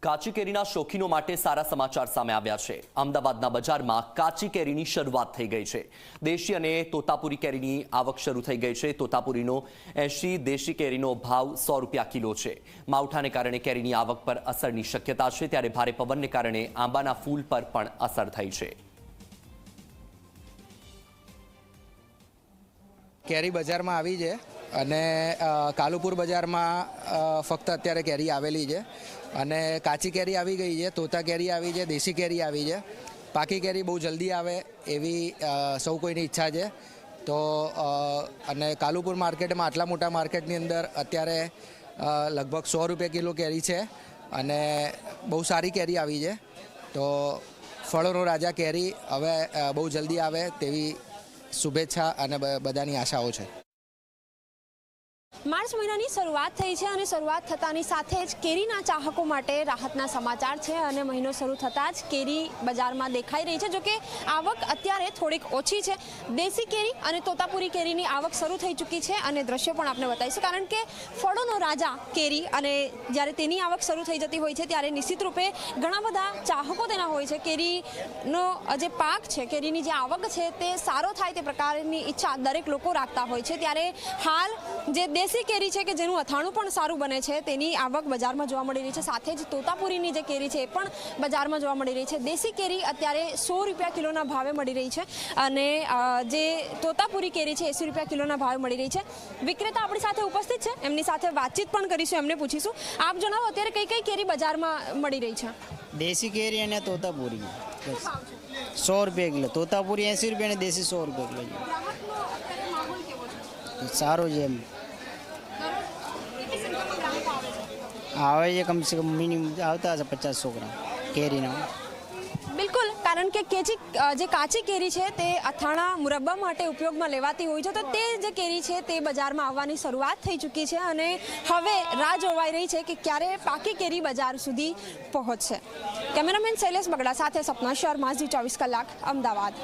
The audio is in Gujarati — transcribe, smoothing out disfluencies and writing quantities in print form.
કાચી કેરીના શોખીનો માટે સારા સમાચાર સામે આવ્યા છે। અમદાવાદના બજારમાં કાચી કેરીની શરૂઆત થઈ ગઈ છે। દેશી અને તોતાપુરી કેરીની આવક શરૂ થઈ ગઈ છે। તોતાપુરીનો 80, દેશી કેરીનો ભાવ 100 રૂપિયા કિલો છે। માવઠાને કારણે કેરીની આવક પર અસરની શક્યતા છે, ત્યારે ભારે પવનને કારણે આંબાના ફૂલ પર પણ અસર થઈ છે। કેરી બજારમાં આવી છે અને કાલુપુર બજારમાં ફક્ત અત્યારે કેરી આવેલી છે અને કાચી કેરી આવી ગઈ છે, તોતા કેરી આવી છે, દેશી કેરી આવી છે। પાકી કેરી બહુ જલ્દી આવે એવી સૌ કોઈની ઈચ્છા છે। તો અને કાલુપુર માર્કેટમાં આટલા મોટા માર્કેટની અંદર અત્યારે લગભગ 100 રૂપિયા કિલો કેરી છે અને બહુ સારી કેરી આવી છે। તો ફળોનો રાજા કેરી હવે બહુ જલ્દી આવે તેવી શુભેચ્છા અને બધાની આશાઓ છે। માર્ચ મહિનાની શરૂઆત થઈ છે અને શરૂઆત થતાની સાથે જ કેરીના ચાહકો માટે રાહતના સમાચાર છે અને મહિનો શરૂ થતાં જ કેરી બજારમાં દેખાઈ રહી છે। જોકે આવક અત્યારે થોડીક ઓછી છે। દેશી કેરી અને તોતાપુરી કેરીની આવક શરૂ થઈ ચૂકી છે અને દ્રશ્યો પણ આપણે બતાવીશું, કારણ કે ફળોનો રાજા કેરી અને જ્યારે તેની આવક શરૂ થઈ જતી હોય છે ત્યારે નિશ્ચિત રૂપે ઘણા બધા ચાહકો તેના હોય છે। કેરીનો જે પાક છે, કેરીની જે આવક છે તે સારો થાય તે પ્રકારની ઈચ્છા દરેક લોકો રાખતા હોય છે। ત્યારે હાલ જે દેશી કેરી છે કે જેનું અથાણું પણ સારું બને છે તેની આવક બજારમાં જોવા મળી રહી છે। સાથે જ તોતાપુરીની જે કેરી છે એ પણ બજારમાં જોવા મળી રહી છે। દેશી કેરી અત્યારે 100 રૂપિયા કિલોના ભાવે મળી રહી છે અને જે તોતાપુરી કેરી છે 80 રૂપિયા કિલોના ભાવે મળી રહી છે। વિક્રેતા આપણી સાથે ઉપસ્થિત છે, એમની સાથે વાતચીત પણ કરીશું, એમને પૂછીશું। આપ જણાવો, અત્યારે કઈ કઈ કેરી બજારમાં મળી રહી છે? દેશી કેરી અને તોતાપુરી 100 રૂપિયા કિલો, તોતાપુરી 80 રૂપિયા અને દેશી 100 રૂપિયા કિલો। સારું છે, એમ આવે છે કમસે કમ મિનિમમ આવતા હશે 50-100 ગ્રામ કેરીના। બિલકુલ, કારણ કે જે કાચી કેરી છે તે અથાણા મુરબ્બા માટે ઉપયોગમાં લેવાતી હોય છે, તો તે જે કેરી છે તે બજારમાં આવવાની શરૂઆત થઈ ચૂકી છે અને હવે રાહ જોવાઈ રહી છે કે ક્યારે પાકી કેરી બજાર સુધી પહોંચશે। કેમેરામેન શૈલેષ બગડા સાથે સપના શર્મા, ઝી 24 કલાક, અમદાવાદ।